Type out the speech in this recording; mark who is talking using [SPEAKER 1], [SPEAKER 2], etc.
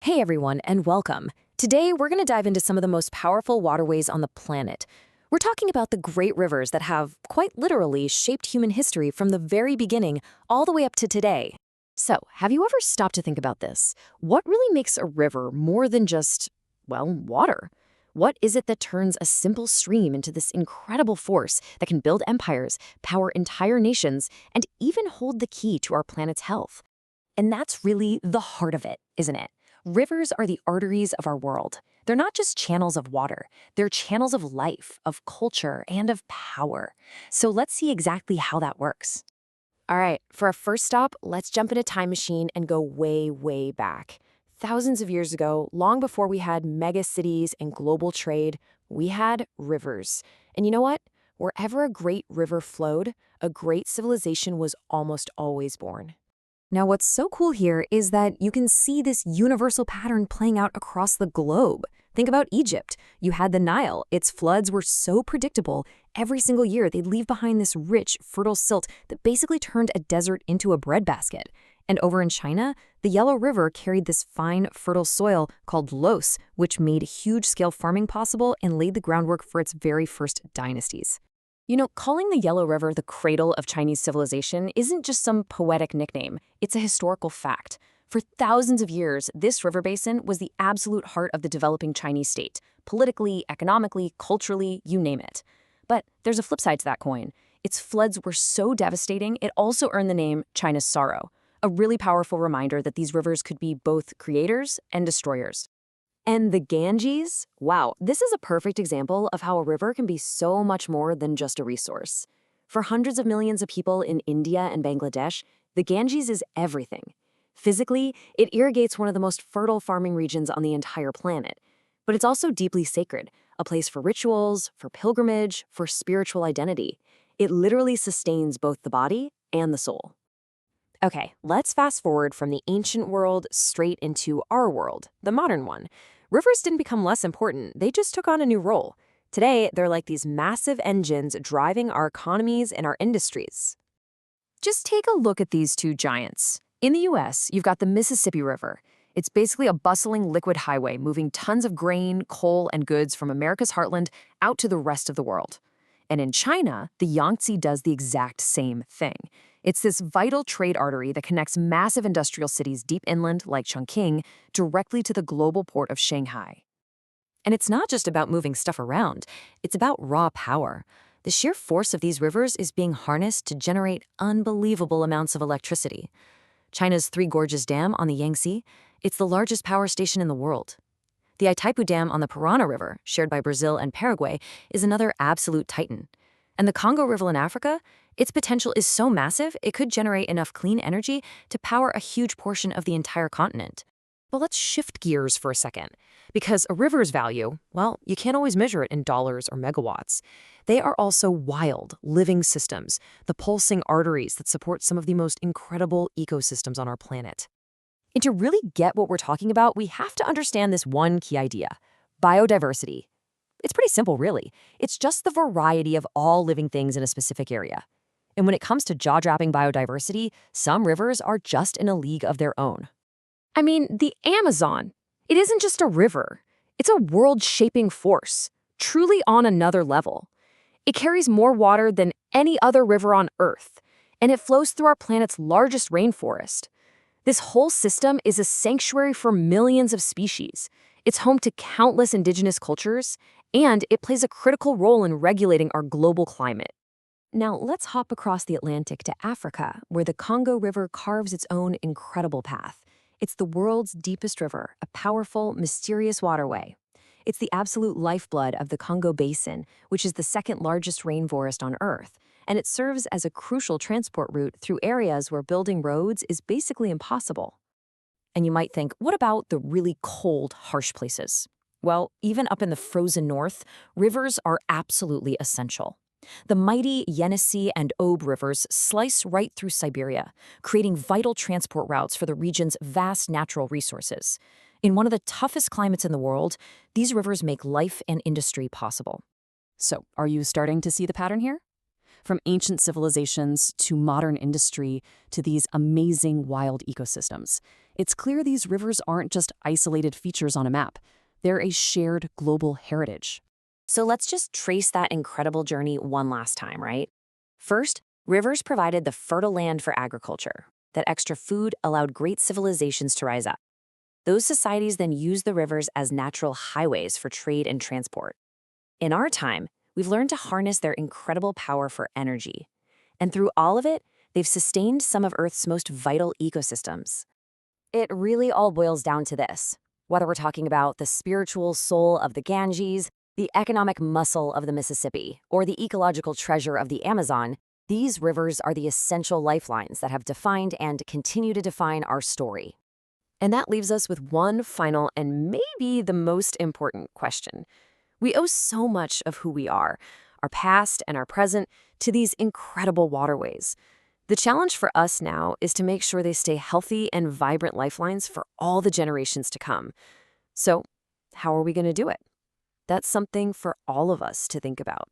[SPEAKER 1] Hey everyone, and welcome. Today, we're going to dive into some of the most powerful waterways on the planet. We're talking about the great rivers that have, quite literally, shaped human history from the very beginning all the way up to today. So, have you ever stopped to think about this? What really makes a river more than just, well, water? What is it that turns a simple stream into this incredible force that can build empires, power entire nations, and even hold the key to our planet's health? And that's really the heart of it, isn't it? Rivers are the arteries of our world. They're not just channels of water, they're channels of life, of culture, and of power. So let's see exactly how that works. All right, for our first stop, let's jump in a time machine and go way, way back. Thousands of years ago, long before we had mega cities and global trade, we had rivers. And you know what? Wherever a great river flowed, a great civilization was almost always born. Now, what's so cool here is that you can see this universal pattern playing out across the globe. Think about Egypt. You had the Nile. Its floods were so predictable. Every single year, they'd leave behind this rich, fertile silt that basically turned a desert into a breadbasket. And over in China, the Yellow River carried this fine, fertile soil called loess, which made huge-scale farming possible and laid the groundwork for its very first dynasties. You know, calling the Yellow River the cradle of Chinese civilization isn't just some poetic nickname. It's a historical fact. For thousands of years, this river basin was the absolute heart of the developing Chinese state, politically, economically, culturally, you name it. But there's a flip side to that coin. Its floods were so devastating, it also earned the name China's Sorrow, a really powerful reminder that these rivers could be both creators and destroyers. And the Ganges? Wow, this is a perfect example of how a river can be so much more than just a resource. For hundreds of millions of people in India and Bangladesh, the Ganges is everything. Physically, it irrigates one of the most fertile farming regions on the entire planet. But it's also deeply sacred, a place for rituals, for pilgrimage, for spiritual identity. It literally sustains both the body and the soul. Okay, let's fast forward from the ancient world straight into our world, the modern one. Rivers didn't become less important, they just took on a new role. Today, they're like these massive engines driving our economies and our industries. Just take a look at these two giants. In the US, you've got the Mississippi River. It's basically a bustling liquid highway moving tons of grain, coal, and goods from America's heartland out to the rest of the world. And in China, the Yangtze does the exact same thing. It's this vital trade artery that connects massive industrial cities deep inland, like Chongqing, directly to the global port of Shanghai. And it's not just about moving stuff around, it's about raw power. The sheer force of these rivers is being harnessed to generate unbelievable amounts of electricity. China's Three Gorges Dam on the Yangtze, it's the largest power station in the world. The Itaipu Dam on the Parana River, shared by Brazil and Paraguay, is another absolute titan. And the Congo River in Africa, its potential is so massive it could generate enough clean energy to power a huge portion of the entire continent. But let's shift gears for a second, because a river's value, well, you can't always measure it in dollars or megawatts. They are also wild, living systems, the pulsing arteries that support some of the most incredible ecosystems on our planet. And to really get what we're talking about, we have to understand this one key idea: biodiversity. It's pretty simple, really. It's just the variety of all living things in a specific area. And when it comes to jaw-dropping biodiversity, some rivers are just in a league of their own. I mean, the Amazon. It isn't just a river. It's a world-shaping force, truly on another level. It carries more water than any other river on Earth, and it flows through our planet's largest rainforest. This whole system is a sanctuary for millions of species. It's home to countless indigenous cultures, and it plays a critical role in regulating our global climate. Now, let's hop across the Atlantic to Africa, where the Congo River carves its own incredible path. It's the world's deepest river, a powerful, mysterious waterway. It's the absolute lifeblood of the Congo Basin, which is the second largest rainforest on Earth, and it serves as a crucial transport route through areas where building roads is basically impossible. And you might think, what about the really cold, harsh places? Well, even up in the frozen north, rivers are absolutely essential. The mighty Yenisei and Ob rivers slice right through Siberia, creating vital transport routes for the region's vast natural resources. In one of the toughest climates in the world, these rivers make life and industry possible. So, are you starting to see the pattern here?
[SPEAKER 2] from ancient civilizations to modern industry to these amazing wild ecosystems. It's clear these rivers aren't just isolated features on a map. They're a shared global heritage.
[SPEAKER 1] So let's just trace that incredible journey one last time, right? First, rivers provided the fertile land for agriculture. That extra food allowed great civilizations to rise up. Those societies then used the rivers as natural highways for trade and transport. In our time, we've learned to harness their incredible power for energy. And through all of it, they've sustained some of Earth's most vital ecosystems. It really all boils down to this. Whether we're talking about the spiritual soul of the Ganges, the economic muscle of the Mississippi, or the ecological treasure of the Amazon, these rivers are the essential lifelines that have defined and continue to define our story. And that leaves us with one final and maybe the most important question. We owe so much of who we are, our past and our present, to these incredible waterways. The challenge for us now is to make sure they stay healthy and vibrant lifelines for all the generations to come. So, how are we going to do it? That's something for all of us to think about.